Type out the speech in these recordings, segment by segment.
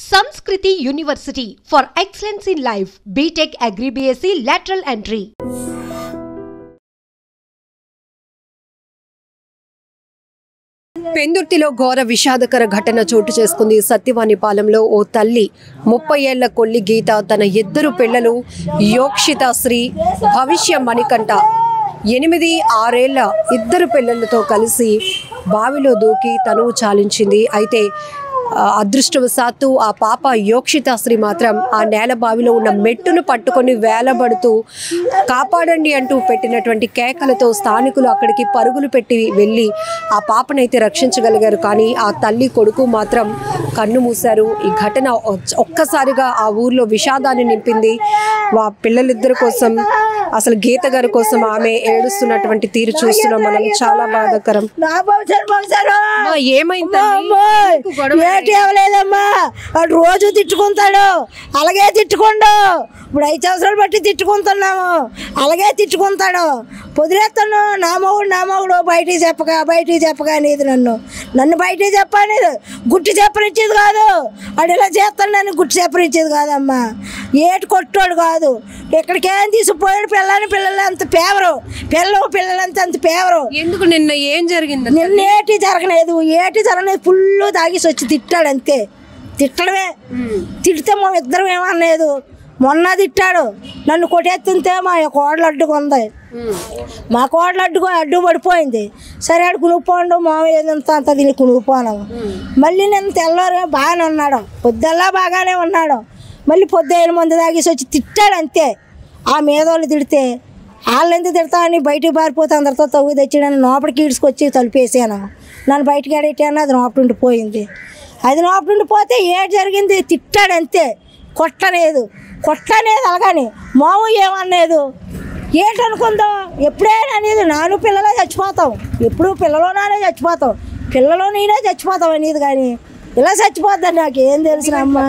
Sanskriti University for excellence in life. BTech Agri BSc lateral entry. పెందుర్తిలో ఘోర విషాదకర ఘటన చోటు చేసుకుంది. సత్యవానిపాలెంలో ఓ తల్లి 30 ఏళ్ల కొల్లి గీత తన ఇద్దరు పిల్లలు యోక్షిత శ్రీ భవిష్య మణికంఠ 8-6 ఏళ్ల ఇద్దరు పిల్లలతో కలిసి బావిలో దూకి తనువు చాలించింది. అయితే అదృష్టవశాత్తు ఆ పాప యోక్షితాశ్రీ మాత్రం ఆ నేల బావిలో ఉన్న మెట్టును పట్టుకొని వేలబడుతూ కాపాడండి అంటూ పెట్టినటువంటి కేకలతో స్థానికులు అక్కడికి పరుగులు పెట్టి వెళ్ళి ఆ పాపనైతే రక్షించగలిగారు. కానీ ఆ తల్లి కొడుకు మాత్రం కన్ను మూశారు. ఈ ఘటన ఒక్కసారిగా ఆ ఊర్లో విషాదాన్ని నింపింది. పిల్లలిద్దరి కోసం, అసలు గీత గారి కోసం ఆమె ఏడుస్తున్నటువంటి తీరు చూస్తున్నాం మనం. చాలా బాధాకరం. ఏమలేదమ్మా, వాడు రోజు తిట్టుకుంటాడు, అలాగే తిట్టుకోండు. ఇప్పుడు 5 సంవత్సరాలు బట్టి తిట్టుకుంటున్నాము, అలాగే తిట్టుకుంటాడు. పొదిలేస్తాను నా మొగుడు బయటికి చెప్పక అనేది నన్ను బయటికి చెప్పనేది, గుట్టి చెప్పనిచ్చేది కాదు. వాడు ఇలా చేస్తాను, నన్ను గుట్టి చెప్పనిచ్చేది కాదమ్మా. ఏటి కొట్టాడు కాదు, ఎక్కడికేం తీసుకుపోయాడు. పిల్లలు అంత పేవరు, పిల్లలంతా అంత పేవరు. ఎందుకు నిన్న ఏం జరిగింది? నిన్న ఏటి జరగలేదు, ఫుల్ తాగేసి వచ్చి తిట్టాడు అంతే. తిట్టడమే, తిడితే మా ఇద్దరం ఏమనలేదు. మొన్న తిట్టాడు, నన్ను కొట్టేస్తుంటే మా కోడలు అడ్డుకుంది. మా కోడలు అడ్డు పడిపోయింది. సరే ఆడు కునుకుపోండు, మామయ్య అంత దీన్ని కునుకుపోను. మళ్ళీ నేను తెల్లవారు బాగానే ఉన్నాడు, పొద్దుల్లా బాగానే ఉన్నాడు. మళ్ళీ పొద్దున్న మంది తాగేసి వచ్చి తిట్టాడు అంతే. ఆ మీదోళ్ళు తిడితే వాళ్ళు ఎందుకు తిడతామని బయటకు పారిపోతే అందరితో తవ్వు తెచ్చాడని లోపలికి ఈడ్చుకొచ్చి తలుపేసాను. నన్ను బయటకు ఆడేటాను, అది లోపల పోయింది. అది లోపల పోతే ఏడు జరిగింది, తిట్టాడు అంతే. కొట్టలేదు అలాగని మాము ఏమనేది. ఏంటనుకుందాం, ఎప్పుడైనా అనేది నాను పిల్లలే చచ్చిపోతాం, ఎప్పుడు పిల్లలో నానే చచ్చిపోతాం, పిల్లలో నేనే చచ్చిపోతాం అనేది. కానీ ఇలా చచ్చిపోద్దని నాకు ఏం తెలిసినమ్మా.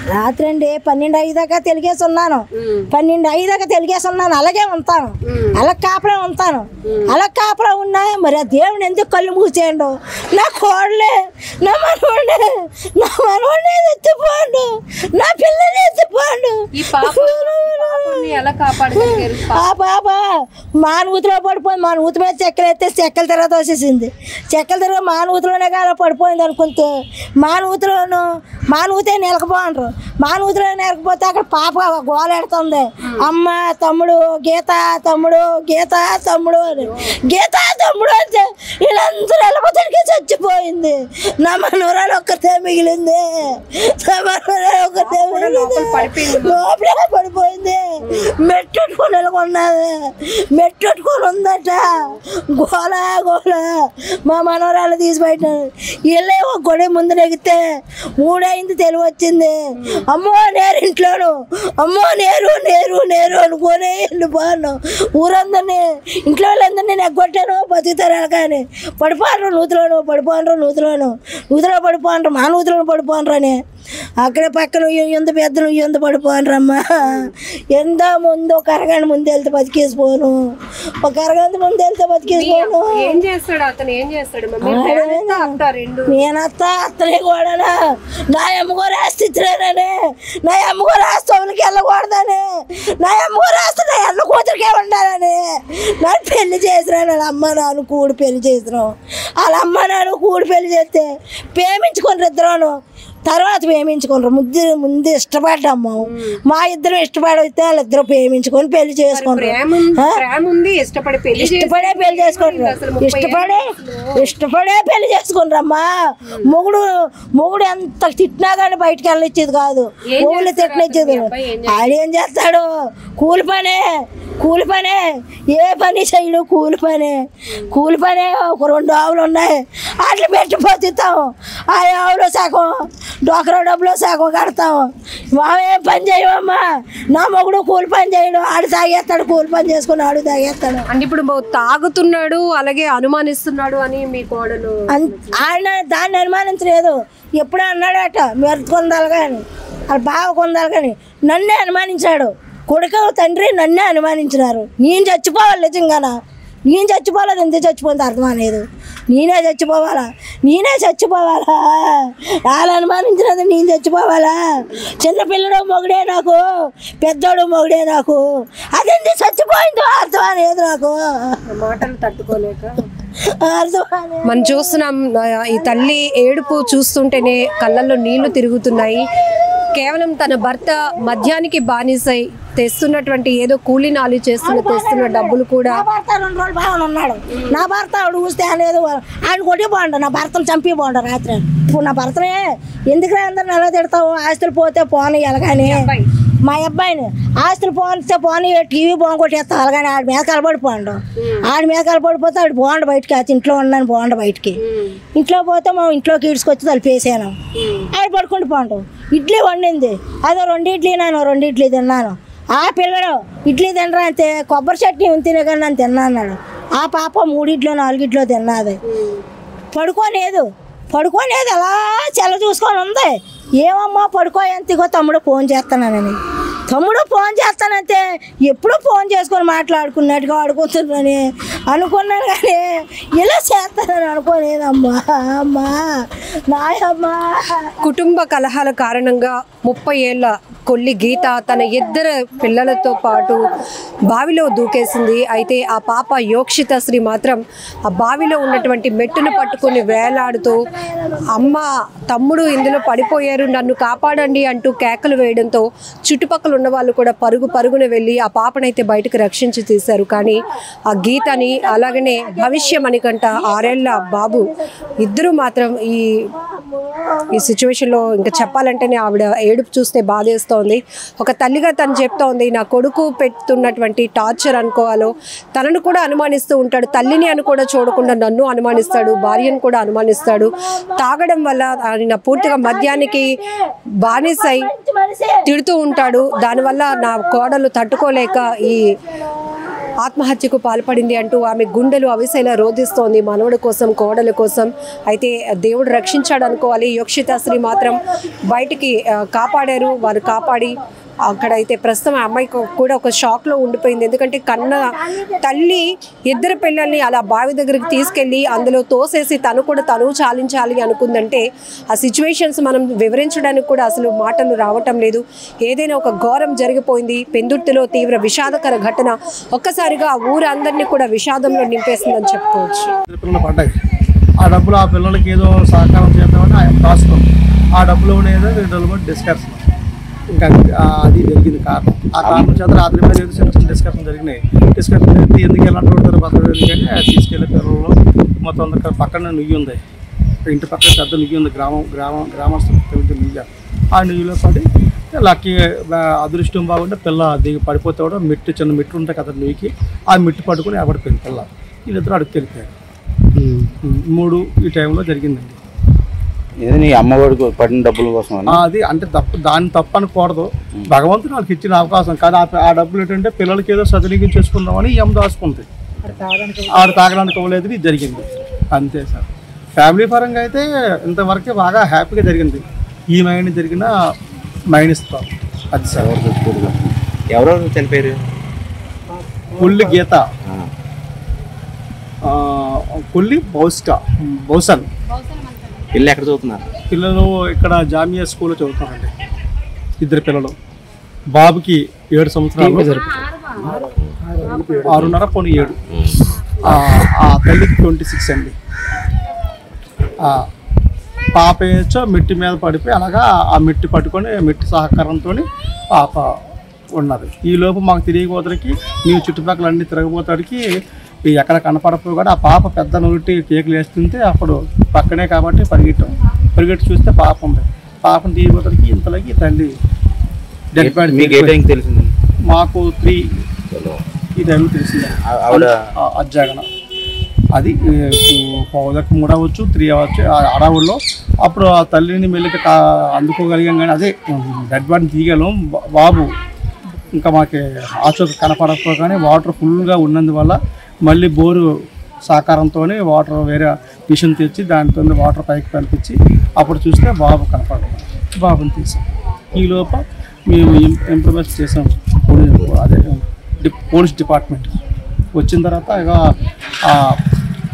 రాత్రి అండి 12:05 దాకా తెలిగేసి ఉన్నాను. 12:05 దాకా తెలిగేసి ఉన్నాను. అలాగే ఉంటాను, అలా కాపలా ఉంటాను. అలా కాపలా ఉన్నా మరి ఆ దేవుని ఎందుకు కళ్ళు మూసేయండు. నా కోడలే, నా మనవాడిని ఎత్తిపోండు, నా పిల్లని ఎత్తిపోండు. ఆ పాప మానూతిలో పడిపోయింది. మానూతి మీద చెక్కలు ఎత్తే చెక్కల తర్వాత వచ్చేసింది. చెక్కల తర్వాత మానూతిలోనే కాదు పడిపోయింది అనుకుంటే మానూతే నిలకపోండ్రు. మానూతిలో నిలకపోతే అక్కడ పాప గోలెడుతుంది, అమ్మ తమ్ముడు గీత తమ్ముడు అని. గీత తమ్ముడు అంటే వీళ్ళందరూ వెళ్ళబోతానికి చచ్చిపోయింది. నా మనవరాలు ఒక్కతే మిగిలింది, లోపలే పడిపోయింది. మెట్టుకొని నెలకొన్నది, మెట్టుకొని ఉందట. గోల మా మనవరాలు తీసి బయట వీళ్ళేమో గొడవ ముందు నెగితే 3 అయింది, తెలివి వచ్చింది. అమ్మో నేరు ఇంట్లోను, అమ్మో నేరు అనుకోనే వెళ్ళిపోను. ఊరందరినీ, ఇంట్లో వాళ్ళందరినీ నెగ్గొట్టాను, బతుకుతారు కానీ పడిపోండ్రు నూతులోను మా నూతులను పడిపోండ్రు అని. అక్కడ పక్కన ఎంత పెద్దలు ఎంత పడిపోనరమ్మా. ఎంత ముందు ఒక అరగంట ముందు వెళ్తే బతికేసిపోను, ఒక అరగంట ముందు వెళ్తే బతికేసిపోను. అత్తనే కూడా నా అమ్మగో రాస్తానని, నా అమ్మగో రాస్తానికి వెళ్ళకూడదని, నా అమ్మగో రాస్తే నా అన్న కూతురికే ఉండాలని నన్ను పెళ్లి చేసినాను. వాళ్ళ అమ్మ నాన్న కూడి పెళ్లి చేసినాం. వాళ్ళ అమ్మ నాన్న కూడి పెళ్లి చేస్తే ప్రేమించుకుని ఇద్దరు, తర్వాత ప్రేమించుకున్నారు. ముందు ఇష్టపడ్డాము, మా ఇద్దరం ఇష్టపడితే వాళ్ళిద్దరు ప్రేమించుకొని పెళ్లి చేసుకుంటారు. ఇష్టపడే పెళ్లి చేసుకుంటారమ్మా. మొగుడు ఎంత తిట్టినా కానీ బయటకు వెళ్ళనిచ్చేది కాదు, ఊళ్ళో తిట్టనిచ్చేది. ఆడేం చేస్తాడు, కూలి పనే, ఏ పని చేయడు, కూలి పనే. ఒక 2 ఆవులు ఉన్నాయి, అట్లా పెట్టి బతుకుతాం. ఆ ఆవులో సగం డోకరా డబ్బులో సగం కడతాం. మామేం పని చేయమమ్మా. నా మొగుడు కూలి పని చేయడు, ఆడు తాగేస్తాడు, కూలి పని చేసుకుని ఆడు తాగేస్తాడు. అంటే ఇప్పుడు తాగుతున్నాడు, అలాగే అనుమానిస్తున్నాడు అని మీ కోడలు ఆయన దాన్ని అనుమానించలేదు. ఎప్పుడూ అన్నాడట మెరుపు కొందాలి కానీ, వాళ్ళ బావ కొందాలి కానీ నన్నే అనుమానించాడు. కొడుకు తండ్రి నన్నే అనుమానించినారు. నేను చచ్చిపోవాలి నిజంగానా, నేను చచ్చిపోలేదు, ఎందుకు చచ్చిపోయింది అర్థం అనేది. నేనే చచ్చిపోవాలా వాళ్ళు అనుమానించినది నేను చచ్చిపోవాలా? చిన్నపిల్లడు మొగుడే నాకు, పెద్దోడు మొగుడే నాకు, అదేంటి చచ్చిపోయిందో అర్థం అనేది నాకు. మాటలు తట్టుకోలేక మనం చూస్తున్నాం. ఈ తల్లి ఏడుపు చూస్తుంటేనే కళ్ళల్లో నీళ్లు తిరుగుతున్నాయి. కేవలం తన భర్త మద్యానికి బానిసై తెస్తున్నటువంటి ఏదో కూలీ నాలి తెస్తున్న డబ్బులు కూడా. నా భర్త 2 రోజులు బాగానే ఉన్నాడు. నా భర్త ఆవిడ చూస్తే అనేది ఆయన కొట్టి బాగుండు, నా భర్తను చంపి బాగుండు రాత్రి. ఇప్పుడు నా భర్తనే ఎందుకు అందరిని ఎలా తిడతావు? ఆస్తులు పోతే పోనీ ఎలాగని మా అబ్బాయిని ఆస్తులు పోతే పోనీ టీవీ బాగు కొట్టేస్తావు అలాగని ఆడి మీద కలబడిపోండు. ఆడి మీద కలబడిపోతే ఆడు బాగుండు బయటికి, ఇంట్లో ఉన్నాను బాగుండు బయటికి. ఇంట్లో పోతే మేము ఇంట్లోకి ఈడ్చుకొచ్చి తలిపేసాను. ఆడు పడుకుంటూ పోండు. ఇడ్లీ వండింది, అదో 2 ఇడ్లీ నేను 2 ఇడ్లీ తిన్నాను. ఆ పిల్లడు ఇడ్లీ తినరా అంతే, కొబ్బరి చట్నీ తినగా నన్ను తిన్నా అన్నాడు. ఆ పాప 3 ఇడ్లో 4 ఇడ్లో తిన్నది. పడుకోలేదు అలా చెల్ల చూసుకొని ఉంది. ఏమమ్మా పడుకో ఎంతగో తమ్ముడు ఫోన్ చేస్తానని. తమ్ముడు ఫోన్ చేస్తానంటే ఎప్పుడూ ఫోన్ చేసుకొని మాట్లాడుకున్నట్టుగా ఆడుకుంటున్నాను అనుకున్నాను, కానీ ఇలా చేస్తానని అనుకోలేదమ్మా. అమ్మా నాయమ్మా. కుటుంబ కలహాల కారణంగా 30 ఏళ్ల కొల్లి గీత తన 2 పిల్లలతో పాటు బావిలో దూకేసింది. అయితే ఆ పాప యోక్షిత శ్రీ మాత్రం ఆ బావిలో ఉన్నటువంటి మెట్టును పట్టుకొని వేలాడుతూ అమ్మ తమ్ముడు ఇందులో పడిపోయారు, నన్ను కాపాడండి అంటూ కేకలు వేయడంతో చుట్టుపక్కల ఉన్న వాళ్ళు కూడా పరుగున వెళ్ళి ఆ పాపనైతే బయటకు రక్షించి తీశారు. కానీ ఆ గీతని అలాగనే భవిష్య మణికంఠ 6 ఏళ్ల బాబు ఇద్దరు మాత్రం ఈ సిచ్యువేషన్లో ఇంకా చెప్పాలంటేనే ఆవిడ ఏడుపు చూస్తే బాధేస్తోంది. ఒక తల్లిగా తను చెప్తోంది, నా కొడుకు పెడుతున్నటువంటి టార్చర్ అనుకోవాలో, తనను కూడా అనుమానిస్తూ ఉంటాడు, తల్లిని అని కూడా చూడకుండా నన్ను అనుమానిస్తాడు, భార్యను కూడా అనుమానిస్తాడు. తాగడం వల్ల ఆయన పూర్తిగా మద్యానికి బానిసై తిడుతూ ఉంటాడు. దానివల్ల నా కోడలు తట్టుకోలేక ఈ ఆత్మహత్యకు పాల్పడింది అంటూ ఆమె గుండెలు అవిసేలా రోధిస్తోంది మనవడి కోసం, కోడల కోసం. అయితే దేవుడు రక్షించాడు అనుకోవాలి. యోక్షిత శ్రీ మాత్రం బయటికి కాపాడారు. వారు కాపాడి అక్కడైతే ప్రస్తుతం ఆ అమ్మాయికి కూడా ఒక షాక్లో ఉండిపోయింది. ఎందుకంటే కన్న తల్లి 2 పిల్లల్ని అలా బావి దగ్గరికి తీసుకెళ్ళి అందులో తోసేసి తను చాలించాలి అనుకుందంటే ఆ సిచ్యువేషన్స్ మనం వివరించడానికి కూడా అసలు మాటలు రావటం లేదు. ఏదైనా ఒక ఘోరం జరిగిపోయింది. పెందుర్తిలో తీవ్ర విషాదకర ఘటన ఒక్కసారిగా ఆ ఊరందరినీ కూడా విషాదంలో నింపేసిందని చెప్పుకోవచ్చు. ఆ డబ్బులు ఆ పిల్లలకి ఏదో సహకారం చేద్దామని ఆయన రాసుకుంది. ఆ డబ్బులు ఏదో 2 రోజులు బట్టి డిస్కషన్, ఇంకా అది జరిగింది కారణం. ఆ కారణం చేత రాత్రి మీద ఏదో చిన్న డిస్కషన్ జరిగినాయి. డిస్కషన్ జరిగితే ఎందుకు ఎలా కొడతారు బతలు కానీ తీసుకెళ్ళే పిల్లలు మొత్తం అందరికీ పక్కన నుయ్యి ఉంది, ఇంటి పక్కన పెద్ద నుయ్యి ఉంది, గ్రామస్తులు నుయ్య. ఆ నుయ్యిలో పడి లక్కీ అదృష్టం బాగుంటే పిల్ల దిగి పడిపోతే కూడా చిన్న మెట్టు ఉంటాయి కదా నుయ్యికి, ఆ మెట్టు పట్టుకుని ఎవడిపోయింది పిల్ల. వీళ్ళిద్దరూ అడుగు తెలిపారు. 3 ఈ టైంలో జరిగిందండి. నీ అమ్మఒడికి పడిన డబ్బుల కోసం అది అంటే దాన్ని తప్పు అనకూడదు. భగవంతుడు వాళ్ళకి ఇచ్చిన అవకాశం. కానీ ఆ డబ్బులు ఏంటంటే పిల్లలకి ఏదో సద్వినియోగం చేసుకుందామని దాచుకుంది. ఆడు తాగడానికి అవ్వలేదు. ఇది జరిగింది అంతే సార్. ఫ్యామిలీ పరంగా అయితే ఇంతవరకే బాగా హ్యాపీగా జరిగింది. ఈ మైండ్ జరిగిన మైండ్ ఇస్తాం అది సార్. ఎవరెవరు చనిపోయారు? కొల్లి గీత, కొల్లి బౌసన్. పిల్లలు ఎక్కడ చదువుతున్నారు? పిల్లలు ఇక్కడ జామియా స్కూల్లో చదువుతున్నారండి. 2 పిల్లలు. బాబుకి 7 సంవత్సరాలు, 6.5 పోనీ 7. ఆ తల్లికి 26 అండి. పాప ఏచో మెట్టి మీద పడిపోయి అలాగా ఆ మెట్టి పట్టుకొని మెట్టి సహకారంతో పాప ఉన్నది. ఈ లోపు మాకు తెలియకపోతేకి మేము చుట్టుపక్కల అన్ని తిరగబోతాడికి ఎక్కడ కనపడపోయి కూడా ఆ పాప పెద్ద నోటి కేకులు వేస్తుంటే అప్పుడు పక్కనే కాబట్టి పరిగెట్టి చూస్తే పాప ఉంది. పాపను తీయబోతానికి ఇంతలోకి తల్లి డెడ్ బాడీ తెలిసింది మాకు 3 ఈ టైంలో తెలిసింది. అజ్జాగన అది 3 అవ్వచ్చు 3 అవ్వచ్చు అడవుల్లో. అప్పుడు ఆ తల్లిని మెల్లిగా అందుకోగలిగాం. కానీ అదే డెడ్ బాడీని తీయగలం. బాబు ఇంకా మాకు ఆచూకీ కనపడకపోగానే వాటర్ ఫుల్గా ఉన్నందువల్ల మళ్ళీ బోరు సహకారంతో వాటర్ వేరే మిషన్ తెచ్చి దానితో వాటర్ పైకి పంపించి అప్పుడు చూస్తే బాబు కనపడలేదు. బాబుని తీసాం. ఈ లోప మేము ఇంప్రూవైజ్ చేసాం. అదే పోలీస్ డిపార్ట్మెంట్ వచ్చిన తర్వాత ఇక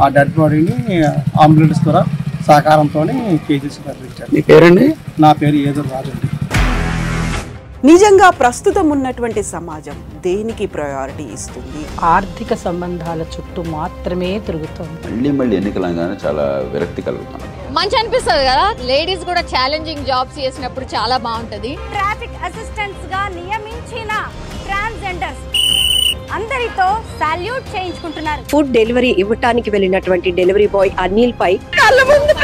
ఆ డెడ్ బాడీని అంబులెన్స్ ద్వారా సహకారంతో కేజీసీ తరలించారు. మీ పేరండి? నా పేరు ఏదో రాజండి. నిజంగా ప్రస్తుతం ఉన్నటువంటి సమాజం దేనికి ప్రయారిటీ ఇస్తుంది? ఆర్థిక సంబంధాల చుట్టూ మాత్రమే తిరుగుతుంది. మళ్ళీ ఎన్నికలంగానే చాలా విరక్తి కలుగుతాం. మంచి అనిపిస్తుంది కదా, లేడీస్ కూడా ఛాలెంజింగ్ జాబ్స్ చేసినప్పుడు చాలా బాగుంటది. ట్రాఫిక్ అసిస్టెంట్స్ గా నియమించిన ట్రాన్స్జెండర్స్ అందరితో సాల్యూట్ చేయించుకుంటున్నారు. ఫుడ్ డెలివరీ ఇవ్వటానికి వెళ్ళినటువంటి డెలివరీ బాయ్ అనిల్ పై కళ్ళ ముందు